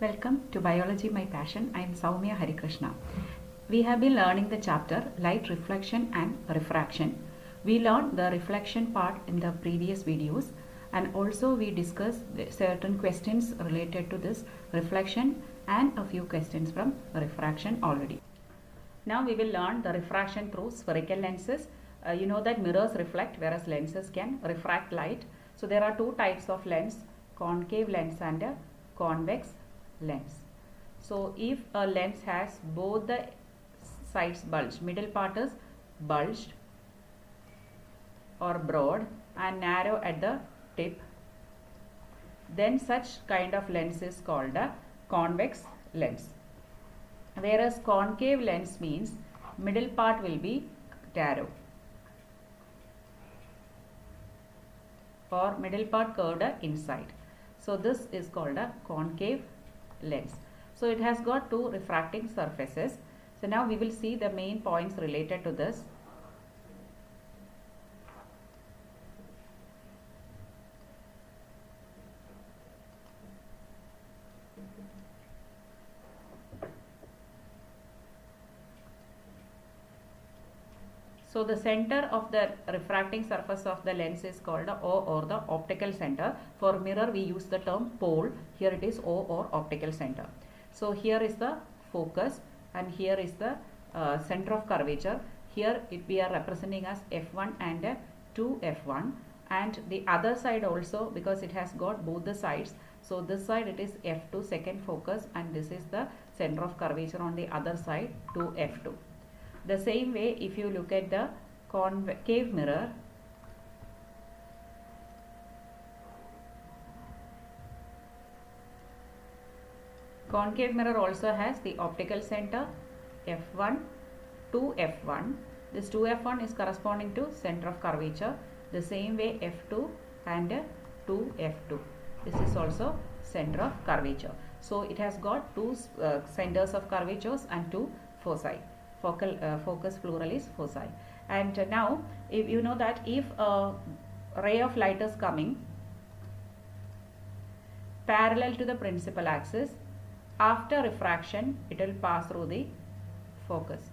Welcome to Biology My Passion. I am Soumya Harikrishna. We have been learning the chapter Light Reflection and Refraction. We learned the reflection part in the previous videos, and also we discussed certain questions related to this reflection and a few questions from refraction already. Now we will learn the refraction through spherical lenses. You know that mirrors reflect whereas lenses can refract light. So there are two types of lens, concave lens and a convex lens. So if a lens has both the sides bulged, middle part is bulged or broad and narrow at the tip, then such kind of lens is called a convex lens. Whereas concave lens means middle part will be narrow or middle part curved inside. So this is called a concave lens. So it has got two refracting surfaces. So now we will see the main points related to this. So the center of the refracting surface of the lens is called O or the optical center. For mirror we use the term pole. Here it is O or optical center. So here is the focus and here is the center of curvature. Here we are representing as F1 and 2F1, and the other side also, because it has got both the sides. So this side it is F2 second focus, and this is the center of curvature on the other side 2F2. The same way, if you look at the concave mirror, concave mirror also has the optical center F1 to F1. This 2F1 is corresponding to center of curvature. The same way F2 and 2F2. This is also center of curvature. So it has got two centers of curvatures and two foci. Focus plural is foci. And now if you know that if a ray of light is coming parallel to the principal axis, after refraction it will pass through the focus.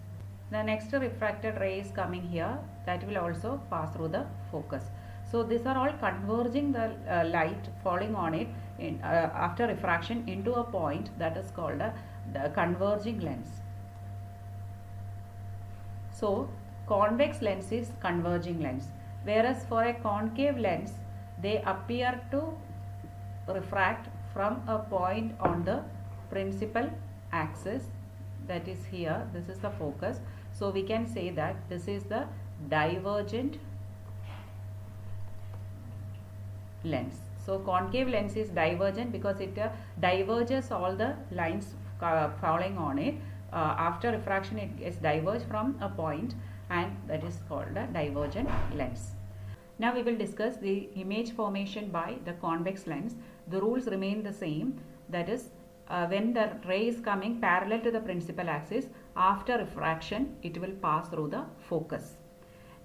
The next refracted ray is coming here, that will also pass through the focus. So these are all converging the light falling on it after refraction into a point that is called the converging lens. So convex lens is converging lens, whereas for a concave lens they appear to refract from a point on the principal axis, that is here. This is the focus. So we can say that this is the divergent lens. So concave lens is divergent because it diverges all the lines falling on it. After refraction it gets diverged from a point, and that is called a divergent lens. Now we will discuss the image formation by the convex lens. The rules remain the same, that is when the ray is coming parallel to the principal axis, after refraction it will pass through the focus.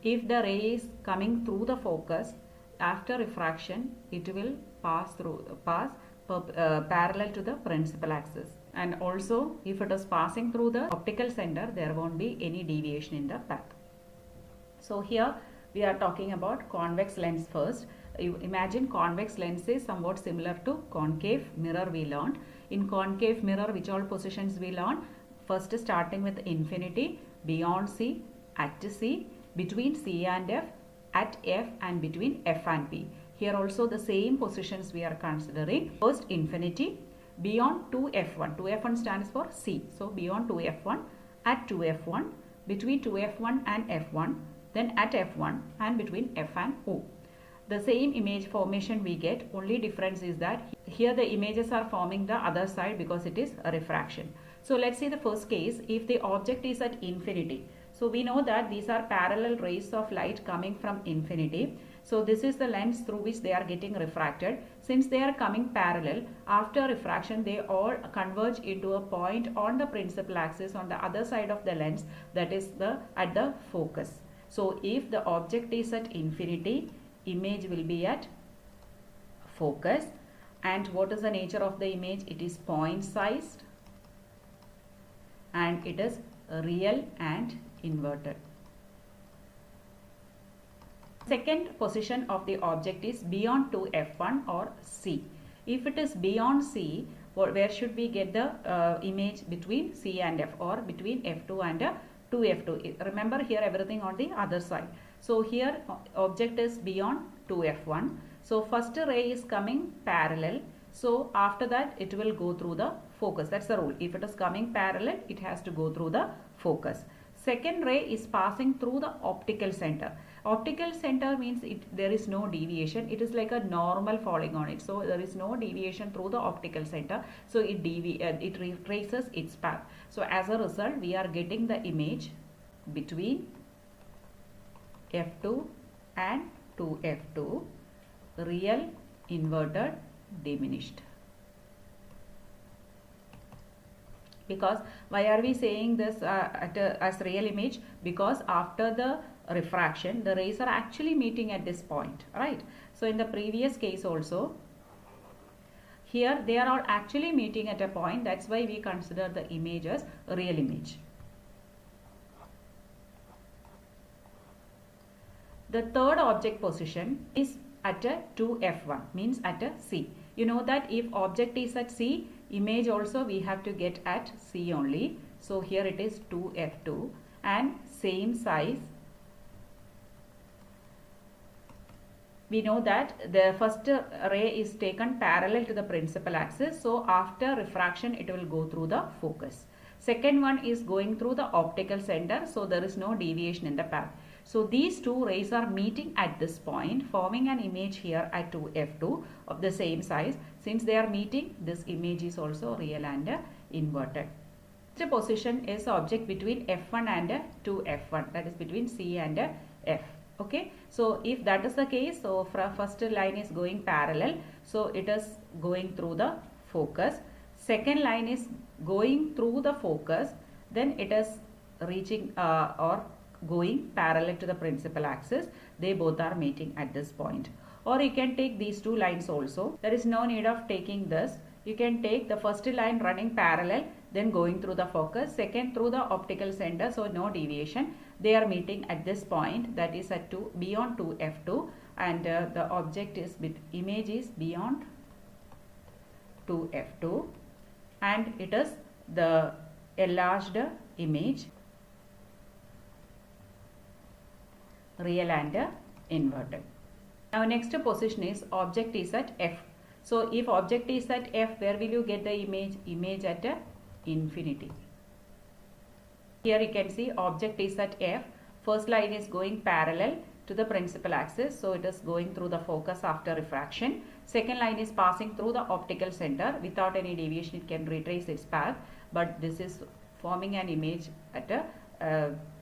If the ray is coming through the focus, after refraction it will pass parallel to the principal axis. And also if it is passing through the optical center, there won't be any deviation in the path. So here we are talking about convex lens first. You imagine convex lens is somewhat similar to concave mirror we learned. In concave mirror, which all positions we learn? First starting with infinity, beyond C, at C, between C and F, at F, and between F and P. Here also the same positions we are considering. First infinity, beyond 2F1. 2F1 stands for C. So beyond 2F1, at 2F1, between 2F1 and F1, then at F1, and between F and O. The same image formation we get, only difference is that here the images are forming the other side because it is a refraction. So let's see the first case. If the object is at infinity, so we know that these are parallel rays of light coming from infinity. So this is the lens through which they are getting refracted. Since they are coming parallel, after refraction they all converge into a point on the principal axis on the other side of the lens, that is at the focus. So if the object is at infinity, image will be at focus. And what is the nature of the image? It is point sized and it is real and inverted. Second position of the object is beyond 2f1 or C. If it is beyond C, where should we get the image between C and F, or between F2 and 2f2? Remember, here everything on the other side. So here object is beyond 2f1. So first ray is coming parallel. So after that it will go through the focus. That's the rule. If it is coming parallel, it has to go through the focus. Second ray is passing through the optical center. Optical center means there is no deviation. It is like a normal falling on it. So there is no deviation through the optical center. So it retraces its path. So as a result, we are getting the image between F2 and 2F2, real, inverted, diminished. Because why are we saying this as real image? Because after the refraction, the rays are actually meeting at this point, right? So in the previous case also, here they are all actually meeting at a point. That's why we consider the image as a real image. The third object position is at a 2f1, means at a C. You know that if object is at C, image also we have to get at C only. So here it is 2f2 and same size. We know that the first ray is taken parallel to the principal axis. So after refraction, it will go through the focus. Second one is going through the optical center. So there is no deviation in the path. So these two rays are meeting at this point, forming an image here at 2f2 of the same size. Since they are meeting, this image is also real and inverted. The position is object between f1 and 2f1, that is between C and F. Okay, so if that is the case, so first line is going parallel, so it is going through the focus. Second line is going through the focus, then it is reaching or going parallel to the principal axis. They both are meeting at this point. Or you can take these two lines also. There is no need of taking this. You can take the first line running parallel, then going through the focus, second through the optical center, so no deviation. They are meeting at this point, that is at beyond 2f2, and the object is image is beyond 2f2, and it is the enlarged image, real and inverted. Now next position is object is at F. So if object is at F, where will you get the image? Image at infinity. Here you can see object is at F. First line is going parallel to the principal axis. So it is going through the focus after refraction. Second line is passing through the optical center. Without any deviation, it can retrace its path. But this is forming an image at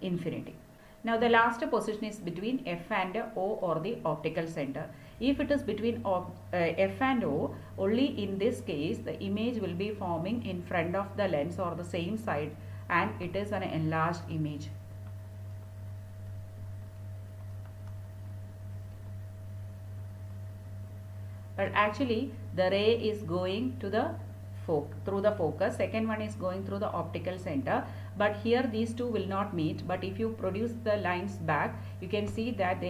infinity. Now the last position is between F and O, or the optical center. If it is between F and O, only in this case the image will be forming in front of the lens or the same side, and it is an enlarged image. But actually the ray is going to the through the focus. Second one is going through the optical center, but here these two will not meet. But if you produce the lines back, you can see that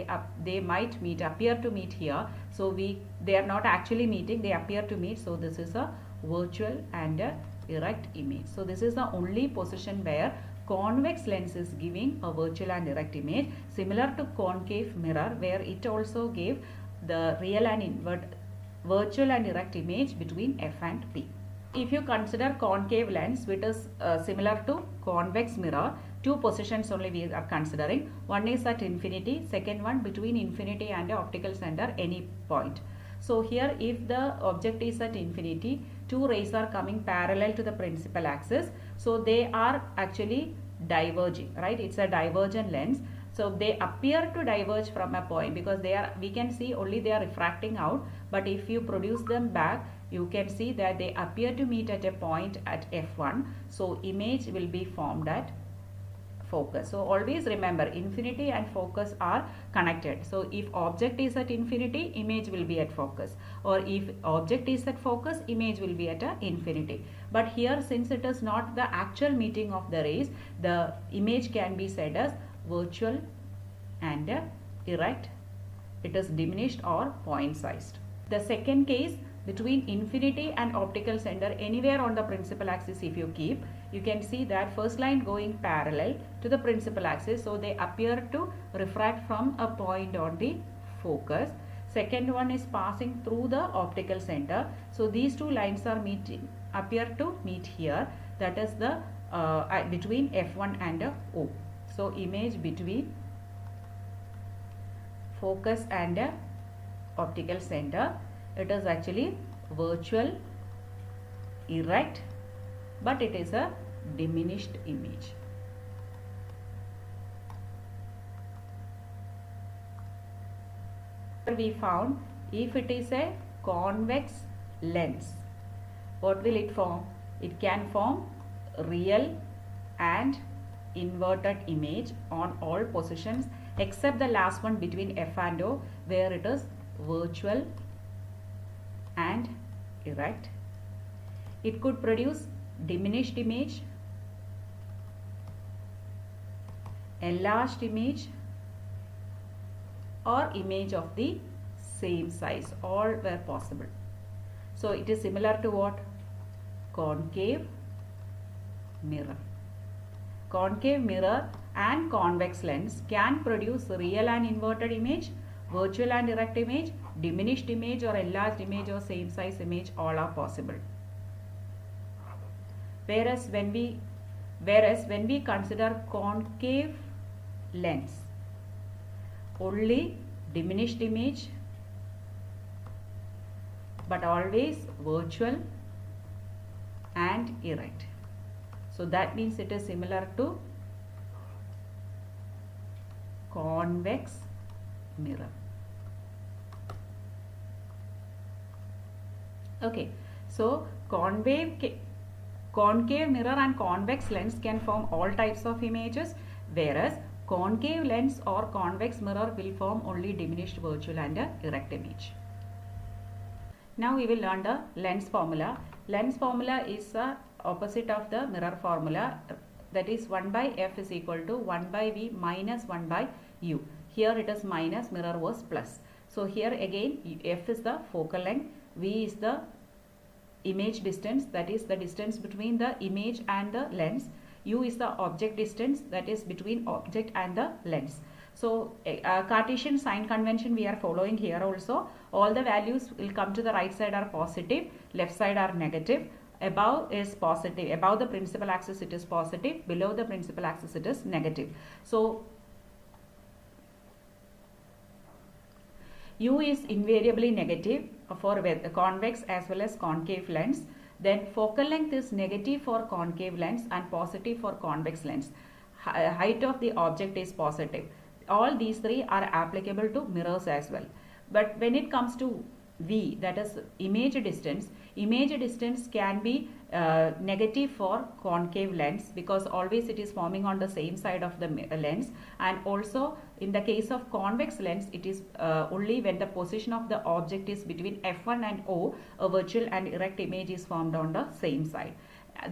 they might meet, appear to meet here. So they are not actually meeting, they appear to meet. So this is a virtual and a erect image. So this is the only position where convex lens is giving a virtual and erect image, similar to concave mirror, where it also gave the real and virtual and erect image between F and P. If you consider concave lens, which is similar to convex mirror, two positions only we are considering. One is at infinity, second one between infinity and optical center, any point. So here if the object is at infinity, two rays are coming parallel to the principal axis. So they are actually diverging, right? It's a divergent lens. So they appear to diverge from a point because we can see only they are refracting out. But if you produce them back, you can see that they appear to meet at a point at F1. So image will be formed at focus. So always remember, infinity and focus are connected. So if object is at infinity, image will be at focus, or if object is at focus, image will be at infinity. But here, since it is not the actual meeting of the rays, the image can be said as virtual and erect. It is diminished or point sized. The second case, between infinity and optical center, anywhere on the principal axis if you keep, you can see that first line going parallel to the principal axis, so they appear to refract from a point on the focus. Second one is passing through the optical center, so these two lines are meeting, appear to meet here, that is the between F1 and O. So image between focus and optical center, it is actually virtual, erect, but it is a diminished image. We found if it is a convex lens, what will it form? It can form real and inverted image on all positions except the last one between F and O, where it is virtual and erect. It could produce diminished image, enlarged image, or image of the same size. All were possible. So it is similar to what? Concave mirror. Concave mirror and convex lens can produce real and inverted image, virtual and erect image, diminished image or enlarged image or same size image, all are possible. Whereas when we consider concave lens, only diminished image, but always virtual and erect. So that means it is similar to convex mirror. Okay, so concave mirror and convex lens can form all types of images, whereas concave lens or convex mirror will form only diminished, virtual and erect image. Now we will learn the lens formula. Lens formula is the opposite of the mirror formula, that is 1 by f is equal to 1 by v minus 1 by u. Here it is minus, mirror was plus. So here again f is the focal length, v is the image distance, that is the distance between the image and the lens, u is the object distance, that is between object and the lens. So Cartesian sign convention we are following here also. All the values will come to the right side are positive, left side are negative. Above is positive, above the principal axis it is positive, below the principal axis it is negative. So u is invariably negative for convex as well as concave lens. Then focal length is negative for concave lens and positive for convex lens. Height of the object is positive. All these three are applicable to mirrors as well. But when it comes to v, that is image distance can be negative for concave lens, because always it is forming on the same side of the lens, and also in the case of convex lens it is only when the position of the object is between f1 and o, a virtual and erect image is formed on the same side.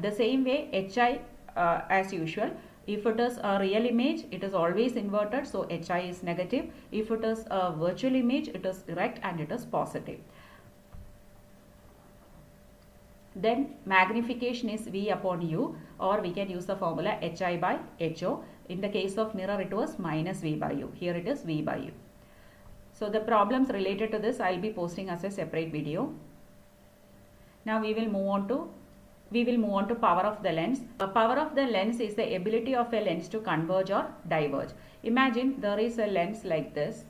The same way hi as usual, if it is a real image it is always inverted, so hi is negative. If it is a virtual image it is erect and it is positive. Then magnification is v upon u, or we can use the formula hi by ho. In the case of mirror it was minus v by u, here it is v by u. So the problems related to this I will be posting as a separate video. Now we will move on to power of the lens. The power of the lens is the ability of a lens to converge or diverge. Imagine there is a lens like this.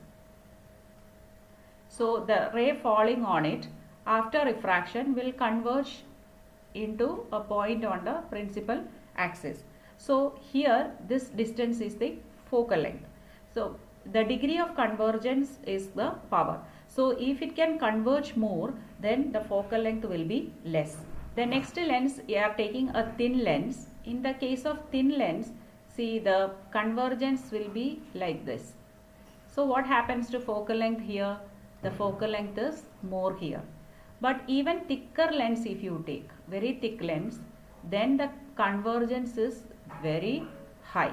So the ray falling on it after refraction will converge into a point on the principal axis. So here this distance is the focal length. So the degree of convergence is the power. So if it can converge more, then the focal length will be less. The next lens, we are taking a thin lens. In the case of thin lens, see the convergence will be like this. So what happens to focal length here? The focal length is more here. But even thicker lens if you take, very thick lens, then the convergence is very high.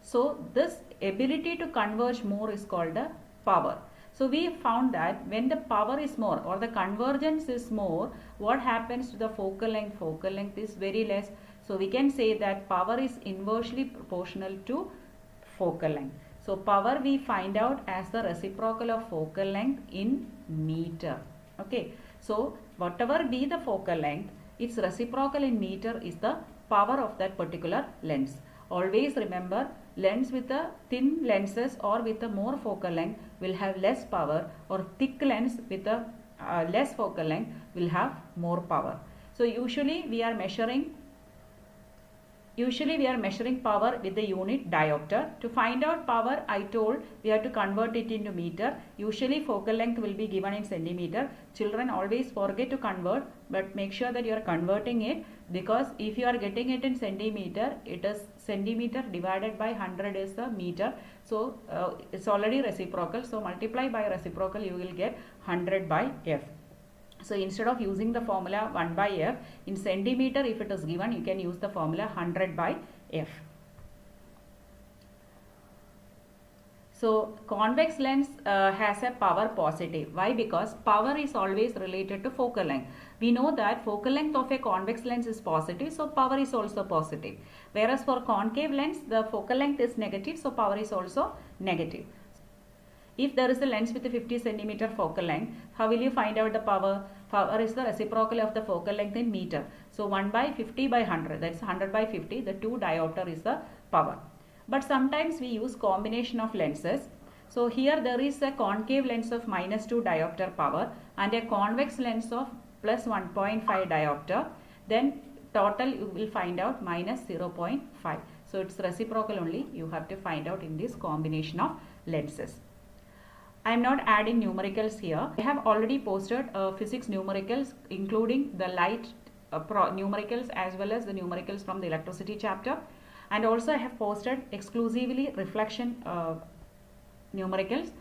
So this ability to converge more is called the power. So we found that when the power is more or the convergence is more, what happens to the focal length? Focal length is very less. So we can say that power is inversely proportional to focal length. So power we find out as the reciprocal of focal length in meter. Okay. So whatever be the focal length, its reciprocal in meter is the power of that particular lens. Always remember, lens with a thin lenses or with a more focal length will have less power, or thick lens with a less focal length will have more power. So usually we are measuring power with the unit diopter. To find out power, I told we have to convert it into meter. Usually focal length will be given in centimeter. Children always forget to convert, but make sure that you are converting it, because if you are getting it in centimeter, it is centimeter divided by 100 is the meter. So it's already reciprocal. So multiply by reciprocal, you will get 100 by F. So instead of using the formula 1 by F, in centimeter if it is given, you can use the formula 100 by F. So convex lens has a power positive. Why? Because power is always related to focal length. We know that focal length of a convex lens is positive, so power is also positive. Whereas for concave lens, the focal length is negative, so power is also negative. If there is a lens with a 50 centimeter focal length, how will you find out the power? Power is the reciprocal of the focal length in meter. So 1 by 50 by 100, that's 100 by 50, the 2 diopter is the power. But sometimes we use combination of lenses. So here there is a concave lens of -2 diopter power and a convex lens of plus 1.5 diopter. Then total you will find out minus 0.5. So it's reciprocal only. You have to find out in this combination of lenses. I am not adding numericals here. I have already posted physics numericals, including the light numericals as well as the numericals from the electricity chapter. And also I have posted exclusively reflection numericals.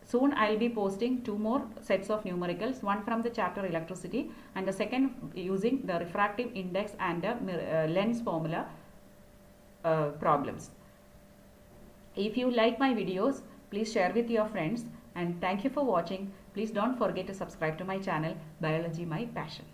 Soon I will be posting 2 more sets of numericals, one from the chapter electricity and the second using the refractive index and the lens formula problems. If you like my videos, please share with your friends, and thank you for watching. Please don't forget to subscribe to my channel, Biology My Passion.